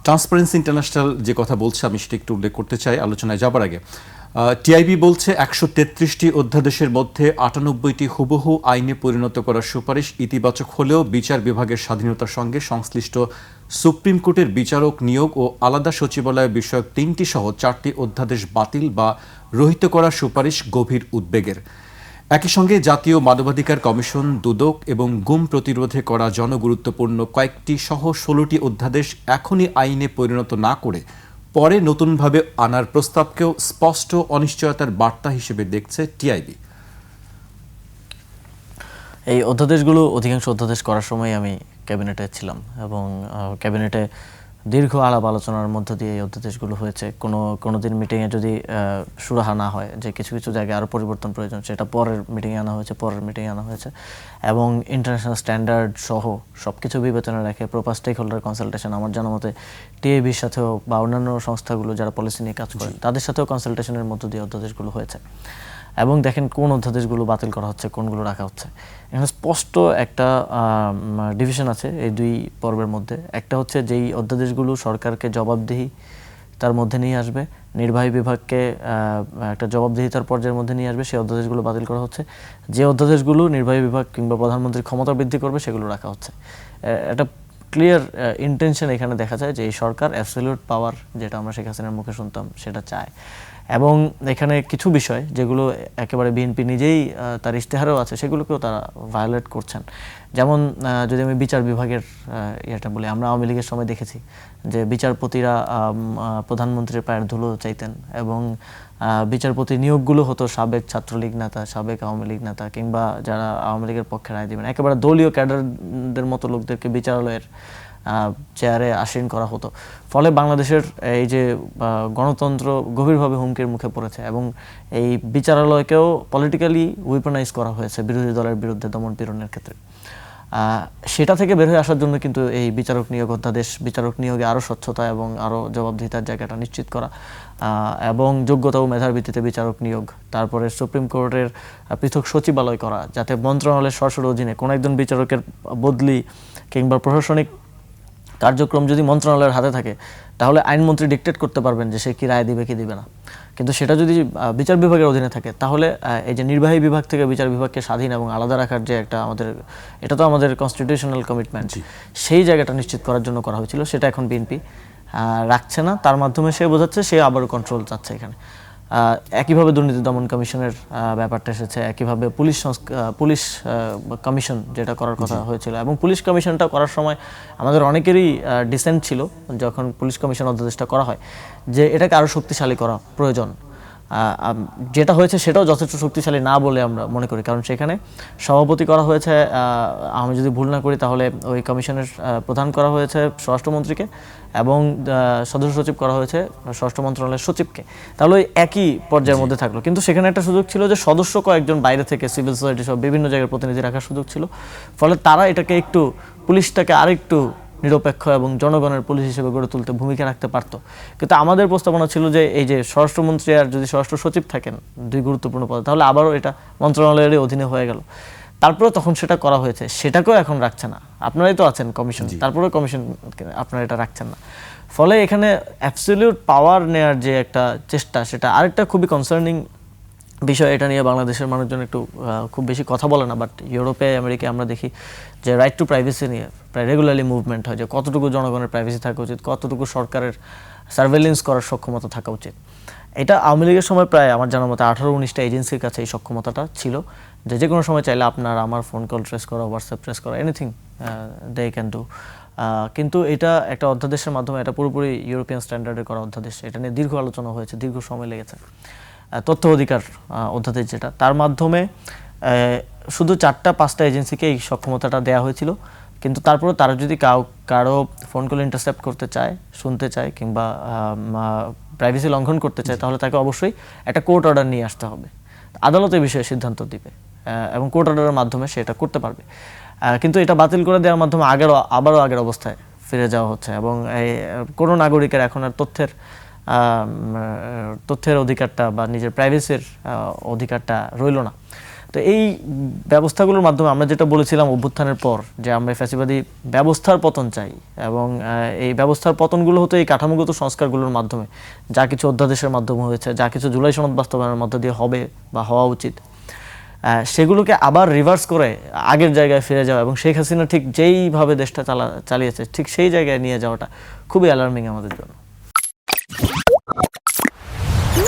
Transparency international যে কথা বলছে আমি সেটা একটু উল্লেখ করতে চাই আলোচনায় যাবার আগে। টিআইবি বলছে ১৩৩টি অধ্যাদেশের মধ্যে ৯৮টি হুবহু আইনে পরিণত করার সুপারিশ ইতিবাচক হলেও বিচার বিভাগের স্বাধীনতার সঙ্গে সংশ্লিষ্ট সুপ্রিম কোর্টের বিচারক নিয়োগ ও আলাদা সচিবালয় বিষয়ক ৩টি সহ ৪টি অধ্যাদেশ বাতিল বা রহিত করার সুপারিশ গভীর উদ্বেগের। একই সঙ্গে জাতীয় মানবাধিকার কমিশন, দুদক এবং গুম প্রতিরোধে করা জনগুরুত্বপূর্ণ কয়েকটি সহ ১৬টি অধ্যাদেশ এখনই আইনে পরিণত না করে পরে নতুনভাবে আনার প্রস্তাবকেও স্পষ্ট অনিশ্চয়তার বার্তা হিসেবে দেখছে টিআইবি। এই অধ্যাদেশগুলো অধিকাংশ অধ্যাদেশ করার সময় আমি ক্যাবিনেটে ছিলাম এবং ক্যাবিনেটে দীর্ঘ আলাপ আলোচনার মধ্য দিয়ে এই অধ্যাদেশগুলো হয়েছে। কোনো দিন মিটিংয়ে যদি সুরাহা না হয় যে কিছু কিছু জায়গায় আরও পরিবর্তন প্রয়োজন, সেটা পরের মিটিংয়ে আনা হয়েছে এবং ইন্টারন্যাশনাল স্ট্যান্ডার্ড সহ সব কিছু বিবেচনা রেখে প্রপার স্টেক হোল্ডার কনসালটেশন, আমার জানা মতে টিএবির সাথেও বা অন্যান্য সংস্থাগুলো যারা পলিসি নিয়ে কাজ করেন তাদের সাথেও কনসালটেশনের মধ্য দিয়ে অধ্যাদেশগুলো হয়েছে। এবং দেখেন কোন অধ্যাদেশগুলো বাতিল করা হচ্ছে, কোনগুলো রাখা হচ্ছে। এখানে স্পষ্ট একটা ডিভিশন আছে এই দুই পর্বের মধ্যে। একটা হচ্ছে যেই অধ্যাদেশগুলো সরকারকে জবাবদিহি তার মধ্যে নিয়ে আসবে, নির্বাহী বিভাগকে একটা জবাবদিহিতার পর্যায়ের মধ্যে নিয়ে আসবে, সেই অধ্যাদেশগুলো বাতিল করা হচ্ছে। যে অধ্যাদেশগুলো নির্বাহী বিভাগ কিংবা প্রধানমন্ত্রীর ক্ষমতা বৃদ্ধি করবে সেগুলো রাখা হচ্ছে। একটা ক্লিয়ার ইন্টেনশন এখানে দেখা যায় যে এই সরকার অ্যাবসলিউট পাওয়ার, যেটা আমরা শেখ হাসিনার মুখে শুনতাম, সেটা চায়। এবং এখানে কিছু বিষয় যেগুলো একেবারে বিএনপি নিজেই তার ইশতেহারেও আছে, সেগুলোকেও তারা ভায়োলেট করছেন। যেমন যদি আমি বিচার বিভাগের ইয়েটা বলি, আমরা আওয়ামী লীগের সময় দেখেছি যে বিচারপতিরা প্রধানমন্ত্রীর পায়ের ধুলো চাইতেন এবং বিচারপতি নিয়োগগুলো হতো সাবেক ছাত্রলীগ নেতা, সাবেক আওয়ামী লীগ নেতা কিংবা যারা আওয়ামী লীগের পক্ষে রায় দিবেন, একেবারে দলীয় ক্যাডারদের মতো লোকদেরকে বিচারালয়ের চেয়ারে আসীন করা হতো। ফলে বাংলাদেশের এই যে গণতন্ত্র গভীরভাবে হুমকির মুখে পড়েছে এবং এই বিচারালয়কেও পলিটিক্যালি উইপনাইজ করা হয়েছে বিরোধী দলের বিরুদ্ধে দমন পীড়নের ক্ষেত্রে। সেটা থেকে বের হয়ে আসার জন্য কিন্তু এই বিচারক নিয়োগ অধ্যাদেশ, বিচারক নিয়োগে আরও স্বচ্ছতা এবং আরও জবাবদিহিতার জায়গাটা নিশ্চিত করা এবং যোগ্যতা ও মেধার ভিত্তিতে বিচারক নিয়োগ, তারপরে সুপ্রিম কোর্টের পৃথক সচিবালয় করা, যাতে মন্ত্রণালয়ের সরাসরি অধীনে কোনো একজন বিচারকের বদলি কিংবা প্রশাসনিক কার্যক্রম যদি মন্ত্রণালয়ের হাতে থাকে তাহলে আইনমন্ত্রী ডিকটেট করতে পারবেন যে সে কি রায় দিবে কি দিবে না। কিন্তু সেটা যদি বিচার বিভাগের অধীনে থাকে তাহলে এই যে নির্বাহী বিভাগ থেকে বিচার বিভাগকে স্বাধীন এবং আলাদা রাখার যে একটা এটা তো আমাদের কনস্টিটিউশনাল কমিটমেন্ট, সেই জায়গাটা নিশ্চিত করার জন্য করা হয়েছিল। সেটা এখন বিএনপি রাখছে না, তার মাধ্যমে সে বোঝাচ্ছে সে আবারও কন্ট্রোল চাচ্ছে এখানে। একইভাবে দুর্নীতি দমন কমিশনের ব্যাপারটা এসেছে, একইভাবে পুলিশ কমিশন যেটা করার কথা হয়েছিল এবং পুলিশ কমিশনটা করার সময় আমাদের অনেকেরই ডিসেন্ট ছিল যখন পুলিশ কমিশন অধ্যাদেশটা করা হয়, যে এটাকে আরও শক্তিশালী করা প্রয়োজন। যেটা হয়েছে সেটাও যথেষ্ট শক্তিশালী না বলে আমরা মনে করি, কারণ সেখানে সভাপতি করা হয়েছে, আমি যদি ভুল না করি তাহলে ওই কমিশনের প্রধান করা হয়েছে স্বরাষ্ট্রমন্ত্রীকে এবং সদস্য সচিব করা হয়েছে স্বরাষ্ট্র মন্ত্রণালয়ের সচিবকে, তাহলে ওই একই পর্যায়ের মধ্যে থাকলো। কিন্তু সেখানে একটা সুযোগ ছিল যে সদস্য কয়েকজন বাইরে থেকে সিভিল সোসাইটি সব বিভিন্ন জায়গার প্রতিনিধি রাখার সুযোগ ছিল, ফলে তারা এটাকে একটু পুলিশটাকে আরেকটু নিরপেক্ষ এবং জনগণের পুলিশ হিসেবে গড়ে তুলতে ভূমিকা রাখতে পারত। কিন্তু আমাদের প্রস্তাবনা ছিল যে এই যে স্বরাষ্ট্রমন্ত্রী আর যদি স্বরাষ্ট্র সচিব থাকেন দুই গুরুত্বপূর্ণ পদে, তাহলে আবারও এটা মন্ত্রণালয়ের অধীনে হয়ে গেল। তারপরে তখন সেটা করা হয়েছে, সেটাকেও এখন রাখছে না। আপনারাই তো আছেন কমিশন, তারপরে কমিশন আপনারা এটা রাখছেন না। ফলে এখানে অ্যাবসলিউট পাওয়ার নেয়ার যে একটা চেষ্টা, সেটা আরেকটা খুবই কনসার্নিং বিষয়। এটা নিয়ে বাংলাদেশের মানুষজন একটু খুব বেশি কথা বলে না, বাট ইউরোপে আমেরিকায় আমরা দেখি যে রাইট টু প্রাইভেসি নিয়ে প্রায় রেগুলারলি মুভমেন্ট হয়, যে কতটুকু জনগণের প্রাইভেসি থাকা উচিত, কতটুকু সরকারের সার্ভেলেন্স করার সক্ষমতা থাকা উচিত। এটা আওয়ামী লীগের সময় প্রায় আমার জানার মতো 18-19টা এজেন্সির কাছে এই সক্ষমতাটা ছিল, যে কোনো সময় চাইলে আপনার আমার ফোন কল ট্রেস করা, হোয়াটসঅ্যাপ ট্রেস করা, এনিথিং দে ক্যান ডু। কিন্তু এটা একটা অধ্যাদেশের মাধ্যমে, এটা পুরোপুরি ইউরোপিয়ান স্ট্যান্ডার্ডে করা অধ্যাদেশ, এটা নিয়ে দীর্ঘ আলোচনা হয়েছে, দীর্ঘ সময় লেগেছে। তথ্য অধিকার অধ্যাদেশ যেটা, তার মাধ্যমে শুধু 4-5টা এজেন্সিকে এই সক্ষমতাটা দেওয়া হয়েছিল। কিন্তু তারপরে তারা যদি কারো ফোন কল ইন্টারসেপ্ট করতে চায়, শুনতে চায় কিংবা প্রাইভেসি লঙ্ঘন করতে চায়, তাহলে তাকে অবশ্যই একটা কোর্ট অর্ডার নিয়ে আসতে হবে। আদালত এই বিষয়ে সিদ্ধান্ত দিবে এবং কোর্ট অর্ডারের মাধ্যমে সে এটা করতে পারবে। কিন্তু এটা বাতিল করে দেওয়ার মাধ্যমে আবারও আগের অবস্থায় ফিরে যাওয়া হচ্ছে এবং কোনো নাগরিকের এখন আর তথ্যের অধিকারটা বা নিজের প্রাইভেসির অধিকারটা রইল না। তো এই ব্যবস্থাগুলোর মাধ্যমে আমরা যেটা বলেছিলাম অভ্যুত্থানের পর যে আমরা ফ্যাসিবাদী ব্যবস্থার পতন চাই, এবং এই ব্যবস্থার পতনগুলো হতো এই কাঠামোগত সংস্কারগুলোর মাধ্যমে, যা কিছু অধ্যাদেশের মাধ্যমে হয়েছে, যা কিছু জুলাই সনদ বাস্তবায়নের মধ্য দিয়ে হবে বা হওয়া উচিত, সেগুলোকে আবার রিভার্স করে আগের জায়গায় ফিরে যাওয়া এবং শেখ হাসিনা ঠিক যেইভাবে দেশটা চালিয়েছে ঠিক সেই জায়গায় নিয়ে যাওয়াটা খুবই অ্যালার্মিং আমাদের জন্য।